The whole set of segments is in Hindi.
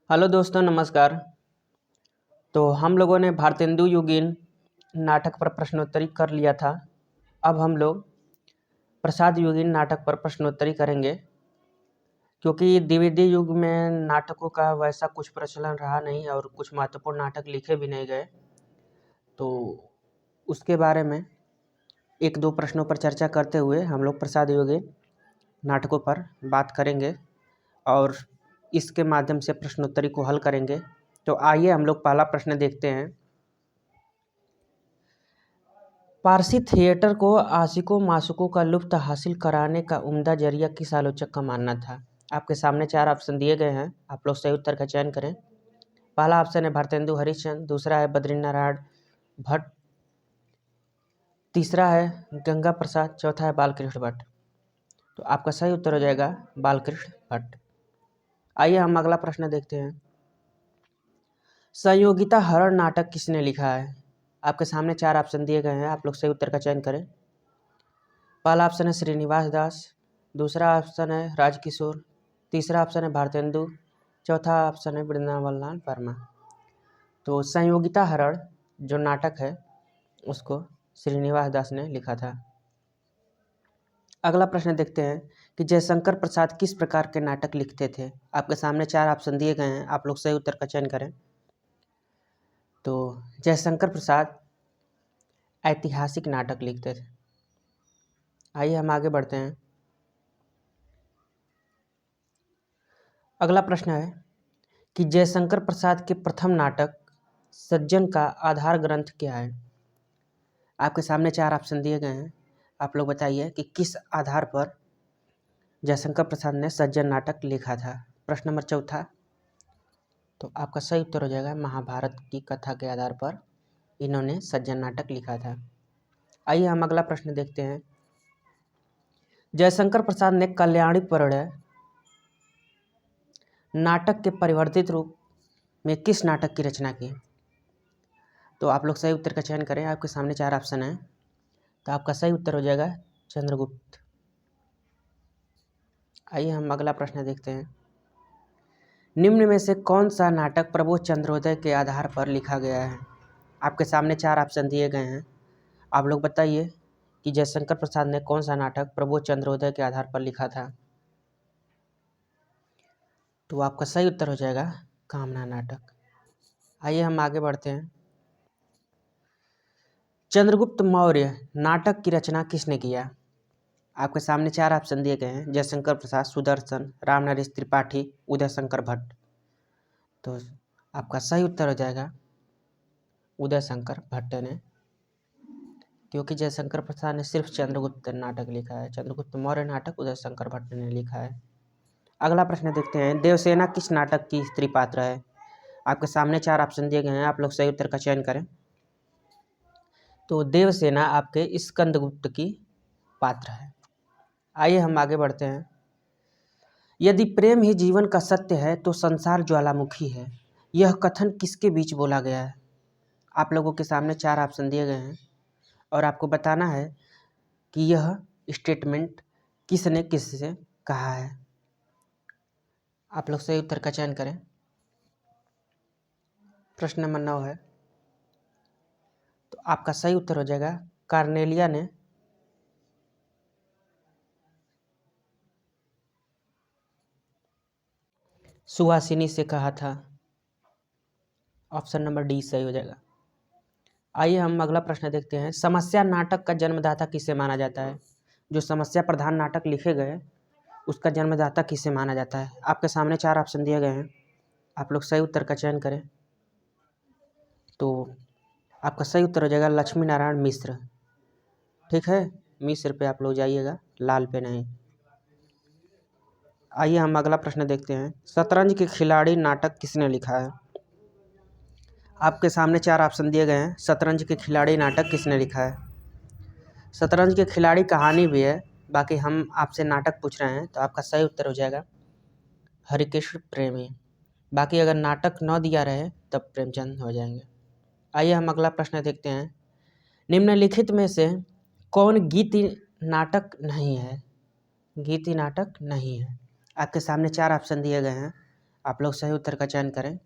हेलो दोस्तों, नमस्कार। तो हम लोगों ने भारतेंदु युगीन नाटक पर प्रश्नोत्तरी कर लिया था। अब हम लोग प्रसाद युगीन नाटक पर प्रश्नोत्तरी करेंगे, क्योंकि द्विवेदी युग में नाटकों का वैसा कुछ प्रचलन रहा नहीं और कुछ महत्वपूर्ण नाटक लिखे भी नहीं गए। तो उसके बारे में एक दो प्रश्नों पर चर्चा करते हुए हम लोग प्रसाद युगीन नाटकों पर बात करेंगे और इसके माध्यम से प्रश्नोत्तरी को हल करेंगे। तो आइए हम लोग पहला प्रश्न देखते हैं। पारसी थिएटर को आशिकों माशूकों का लुत्फ हासिल कराने का उम्दा जरिया किस आलोचक का मानना था? आपके सामने 4 ऑप्शन दिए गए हैं, आप लोग सही उत्तर का चयन करें। पहला ऑप्शन है भारतेंदु हरिश्चंद्र, दूसरा है बद्रीनारायण भट्ट, तीसरा है गंगा प्रसाद, चौथा है बालकृष्ण भट्ट। तो आपका सही उत्तर हो जाएगा बालकृष्ण भट्ट। आइए हम अगला प्रश्न देखते हैं। संयोगिता हरण नाटक किसने लिखा है? आपके सामने 4 ऑप्शन दिए गए हैं, आप लोग सही उत्तर का चयन करें। पहला ऑप्शन है श्रीनिवास दास, दूसरा ऑप्शन है राजकिशोर, तीसरा ऑप्शन है भारतेंदु, चौथा ऑप्शन है वृंदावन लाल वर्मा। तो संयोगिता हरण जो नाटक है उसको श्रीनिवास दास ने लिखा था। अगला प्रश्न देखते हैं कि जयशंकर प्रसाद किस प्रकार के नाटक लिखते थे? आपके सामने 4 ऑप्शन दिए गए हैं, आप लोग सही उत्तर का चयन करें। तो जयशंकर प्रसाद ऐतिहासिक नाटक लिखते थे। आइए हम आगे बढ़ते हैं। अगला प्रश्न है कि जयशंकर प्रसाद के प्रथम नाटक सज्जन का आधार ग्रंथ क्या है? आपके सामने 4 ऑप्शन दिए गए हैं, आप लोग बताइए कि किस आधार पर जयशंकर प्रसाद ने सज्जन नाटक लिखा था। प्रश्न नंबर चौथा, तो आपका सही उत्तर हो जाएगा महाभारत की कथा के आधार पर इन्होंने सज्जन नाटक लिखा था। आइए हम अगला प्रश्न देखते हैं। जयशंकर प्रसाद ने कल्याणी परिणय नाटक के परिवर्तित रूप में किस नाटक की रचना की? तो आप लोग सही उत्तर का चयन करें। आपके सामने 4 ऑप्शन हैं, तो आपका सही उत्तर हो जाएगा चंद्रगुप्त। आइए हम अगला प्रश्न देखते हैं। निम्न में से कौन सा नाटक प्रबोध चंद्रोदय के आधार पर लिखा गया है? आपके सामने 4 ऑप्शन दिए गए हैं, आप लोग बताइए कि जयशंकर प्रसाद ने कौन सा नाटक प्रबोध चंद्रोदय के आधार पर लिखा था। तो आपका सही उत्तर हो जाएगा कामना नाटक। आइए हम आगे बढ़ते हैं। चंद्रगुप्त मौर्य नाटक की रचना किसने किया? आपके सामने 4 ऑप्शन दिए गए हैं, जयशंकर प्रसाद, सुदर्शन, रामनरेश त्रिपाठी, उदय शंकर भट्ट। तो आपका सही उत्तर हो जाएगा उदय शंकर भट्ट ने, क्योंकि जयशंकर प्रसाद ने सिर्फ चंद्रगुप्त नाटक लिखा है। चंद्रगुप्त मौर्य नाटक उदय शंकर भट्ट ने लिखा है। अगला प्रश्न देखते हैं। देवसेना किस नाटक की स्त्री पात्र है? आपके सामने 4 ऑप्शन दिए गए हैं, आप लोग सही उत्तर का चयन करें। तो देवसेना आपके स्कंदगुप्त की पात्र है। आइए हम आगे बढ़ते हैं। यदि प्रेम ही जीवन का सत्य है तो संसार ज्वालामुखी है, यह कथन किसके बीच बोला गया है? आप लोगों के सामने 4 ऑप्शन दिए गए हैं और आपको बताना है कि यह स्टेटमेंट किसने किससे कहा है। आप लोग सही उत्तर का चयन करें। प्रश्न नंबर 9 है, तो आपका सही उत्तर हो जाएगा कार्नेलिया ने सुहासिनी से कहा था। ऑप्शन नंबर डी सही हो जाएगा। आइए हम अगला प्रश्न देखते हैं। समस्या नाटक का जन्मदाता किसे माना जाता है? जो समस्या प्रधान नाटक लिखे गए उसका जन्मदाता किसे माना जाता है? आपके सामने 4 ऑप्शन दिए गए हैं, आप लोग सही उत्तर का चयन करें। तो आपका सही उत्तर हो जाएगा लक्ष्मी नारायण मिश्र। ठीक है, मिश्र पे आप लोग जाइएगा, लाल पे नहीं। आइए हम अगला प्रश्न देखते हैं। शतरंज के खिलाड़ी नाटक किसने लिखा है? आपके सामने 4 ऑप्शन दिए गए हैं। शतरंज के खिलाड़ी नाटक किसने लिखा है? शतरंज के खिलाड़ी कहानी भी है, बाकी हम आपसे नाटक पूछ रहे हैं, तो आपका सही उत्तर हो जाएगा हरिकृष्ण प्रेमी। बाकी अगर नाटक न दिया रहे तब प्रेमचंद हो जाएंगे। आइए हम अगला प्रश्न देखते हैं। निम्नलिखित में से कौन गीति नाटक नहीं है? गीति नाटक नहीं है। आपके सामने 4 ऑप्शन दिए गए हैं, आप लोग सही उत्तर का चयन करें।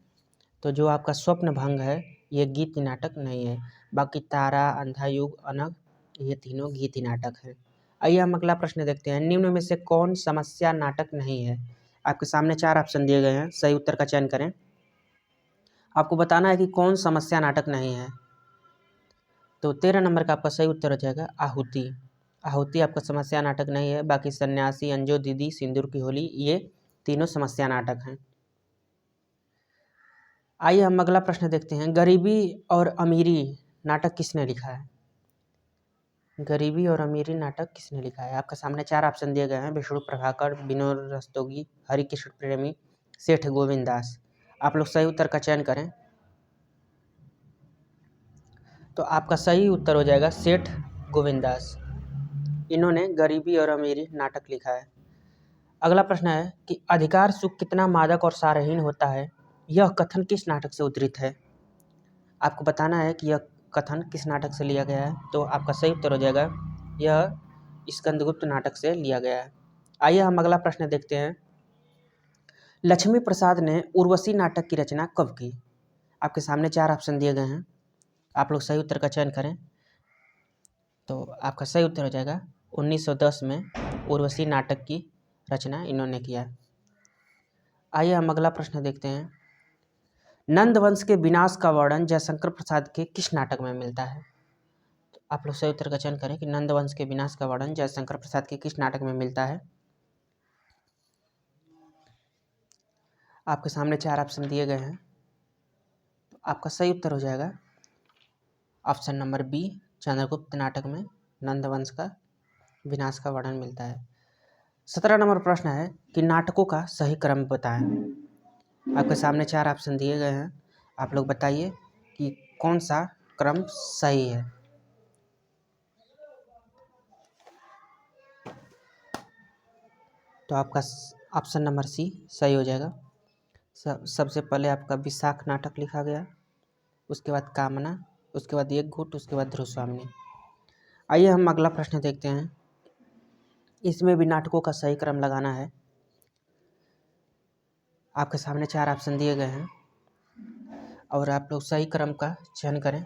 तो जो आपका स्वप्न भंग है ये गीत नाटक नहीं है, बाकी तारा, अंधा युग, अनग ये तीनों गीत नाटक हैं। आइए हम अगला प्रश्न देखते हैं। निम्न में से कौन समस्या नाटक नहीं है? आपके सामने 4 ऑप्शन दिए गए हैं, सही उत्तर का चयन करें। आपको बताना है कि कौन समस्या नाटक नहीं है। तो 13 नंबर का आपका सही उत्तर हो जाएगा आहुति। आहुति आपका समस्या नाटक नहीं है, बाकी सन्यासी, अंजो दीदी, सिंदूर की होली ये तीनों समस्या नाटक हैं। आइए हम अगला प्रश्न देखते हैं। गरीबी और अमीरी नाटक किसने लिखा है? गरीबी और अमीरी नाटक किसने लिखा है? आपके सामने 4 ऑप्शन दिए गए हैं, विष्णु प्रभाकर, विनोद रस्तोगी, हरिकृष्ण प्रेमी, सेठ गोविंद दास। आप लोग सही उत्तर का चयन करें। तो आपका सही उत्तर हो जाएगा सेठ गोविंद दास। इन्होंने गरीबी और अमीरी नाटक लिखा है। अगला प्रश्न है कि अधिकार सुख कितना मादक और सारहीन होता है, यह कथन किस नाटक से उद्धृत है? आपको बताना है कि यह कथन किस नाटक से लिया गया है। तो आपका सही उत्तर हो जाएगा यह स्कंदगुप्त नाटक से लिया गया है। आइए हम अगला प्रश्न देखते हैं। लक्ष्मी प्रसाद ने उर्वशी नाटक की रचना कब की? आपके सामने 4 ऑप्शन दिए गए हैं, आप लोग सही उत्तर का चयन करें। तो आपका सही उत्तर हो जाएगा 1910 में उर्वशी नाटक की रचना इन्होंने किया है। आइए हम अगला प्रश्न देखते हैं। नंदवंश के विनाश का वर्णन जयशंकर प्रसाद के किस नाटक में मिलता है? तो आप लोग सही उत्तर का चयन करें कि नंदवंश के विनाश का वर्णन जयशंकर प्रसाद के किस नाटक में मिलता है। आपके सामने 4 ऑप्शन दिए गए हैं, तो आपका सही उत्तर हो जाएगा ऑप्शन नंबर बी, चंद्रगुप्त नाटक में नंदवंश का विनाश का वर्णन मिलता है। 17 नंबर प्रश्न है कि नाटकों का सही क्रम बताएं। आपके सामने 4 ऑप्शन दिए गए हैं, आप लोग बताइए कि कौन सा क्रम सही है। तो आपका ऑप्शन नंबर सी सही हो जाएगा। सबसे पहले आपका विशाख नाटक लिखा गया, उसके बाद कामना, उसके बाद एक घूट, उसके बाद ध्रुवस्वामिनी। आइए हम अगला प्रश्न देखते हैं। इसमें भी नाटकों का सही क्रम लगाना है। आपके सामने 4 ऑप्शन दिए गए हैं और आप लोग सही क्रम का चयन करें।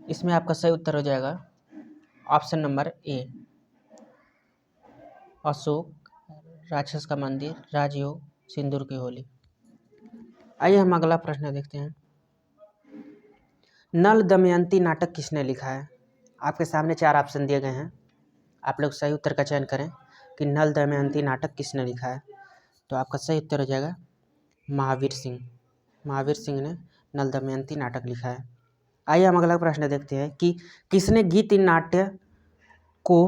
इसमें आपका सही उत्तर हो जाएगा ऑप्शन नंबर ए, अशोक, राक्षस का मंदिर, राजयोग, सिंदूर की होली। आइए हम अगला प्रश्न देखते हैं। नल दमयंती नाटक किसने लिखा है? आपके सामने 4 ऑप्शन दिए गए हैं, आप लोग सही उत्तर का चयन करें कि नल दमयंती नाटक किसने लिखा है। तो आपका सही उत्तर हो जाएगा महावीर सिंह। महावीर सिंह ने नल दमयंती नाटक लिखा है। आइए हम अगला प्रश्न देखते हैं कि किसने गीत नाट्य को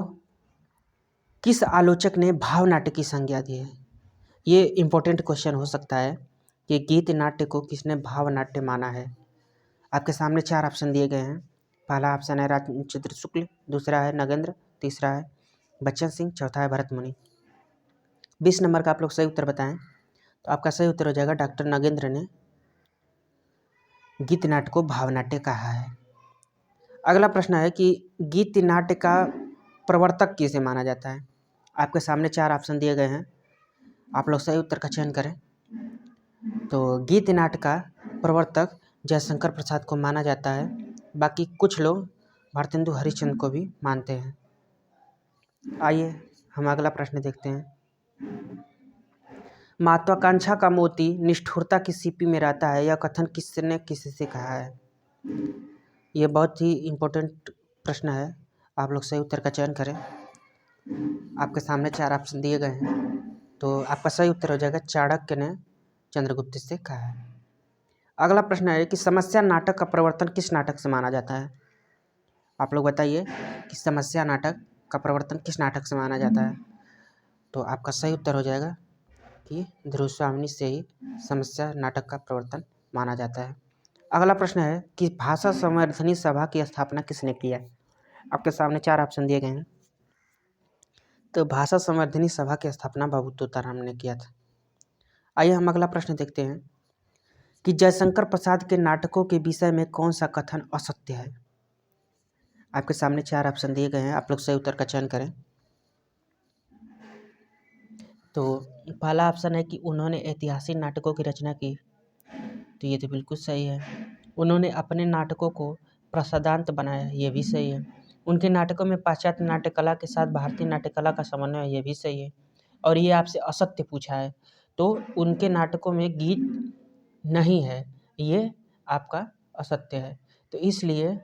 किस आलोचक ने भाव नाट्य की संज्ञा दी है? ये इम्पोर्टेंट क्वेश्चन हो सकता है कि गीत नाट्य को किसने भाव नाट्य माना है। आपके सामने 4 ऑप्शन दिए गए हैं। पहला ऑप्शन है राजचंद्र शुक्ल, दूसरा है नगेंद्र, तीसरा है बच्चन सिंह, चौथा है भरत मुनि। 20 नंबर का आप लोग सही उत्तर बताएं। तो आपका सही उत्तर हो जाएगा डॉक्टर नगेंद्र ने गीत नाट्य को भाव नाट्य कहा है। अगला प्रश्न है कि गीत नाट्य का प्रवर्तक किसे माना जाता है? आपके सामने 4 ऑप्शन दिए गए हैं, आप लोग सही उत्तर का चयन करें। तो गीत नाट्य का प्रवर्तक जयशंकर प्रसाद को माना जाता है, बाकी कुछ लोग भारतेंदु हरिश्चंद्र को भी मानते हैं। आइए हम अगला प्रश्न देखते हैं। महत्वाकांक्षा का मोती निष्ठुरता की सीपी में रहता है, यह कथन किसने किससे कहा है? यह बहुत ही इम्पोर्टेंट प्रश्न है, आप लोग सही उत्तर का चयन करें। आपके सामने 4 ऑप्शन दिए गए हैं, तो आपका सही उत्तर हो जाएगा चाणक्य ने चंद्रगुप्त से कहा है। अगला प्रश्न है कि समस्या नाटक का प्रवर्तन किस नाटक से माना जाता है? आप लोग बताइए कि समस्या नाटक का प्रवर्तन किस नाटक से माना जाता है। तो आपका सही उत्तर हो जाएगा कि ध्रुवस्वामिनी से ही समस्या नाटक का प्रवर्तन माना जाता है। अगला प्रश्न है कि भाषा संवर्धनी सभा की स्थापना किसने की है? आपके सामने 4 ऑप्शन दिए गए हैं, तो भाषा संवर्धनी सभा की स्थापना बाबू तोताराम ने किया था। आइए हम अगला प्रश्न देखते हैं कि जयशंकर प्रसाद के नाटकों के विषय में कौन सा कथन असत्य है? आपके सामने 4 ऑप्शन दिए गए हैं, आप लोग सही उत्तर का चयन करें। तो पहला ऑप्शन है कि उन्होंने ऐतिहासिक नाटकों की रचना की, तो ये तो बिल्कुल सही है। उन्होंने अपने नाटकों को प्रसादांत बनाया, ये भी सही है। उनके नाटकों में पाश्चात्य नाट्य कला के साथ भारतीय नाट्य कला का समन्वय है, ये भी सही है। और ये आपसे असत्य पूछा है, तो उनके नाटकों में गीत नहीं है, ये आपका असत्य है। तो इसलिए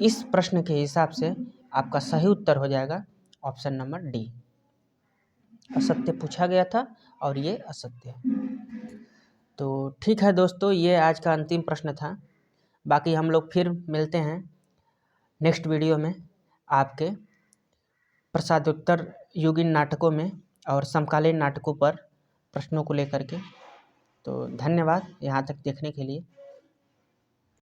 इस प्रश्न के हिसाब से आपका सही उत्तर हो जाएगा ऑप्शन नंबर डी। असत्य पूछा गया था और ये असत्य है। तो ठीक है दोस्तों, ये आज का अंतिम प्रश्न था। बाकी हम लोग फिर मिलते हैं नेक्स्ट वीडियो में आपके प्रसादोत्तर युगीन नाटकों में और समकालीन नाटकों पर प्रश्नों को लेकर के। तो धन्यवाद यहाँ तक देखने के लिए।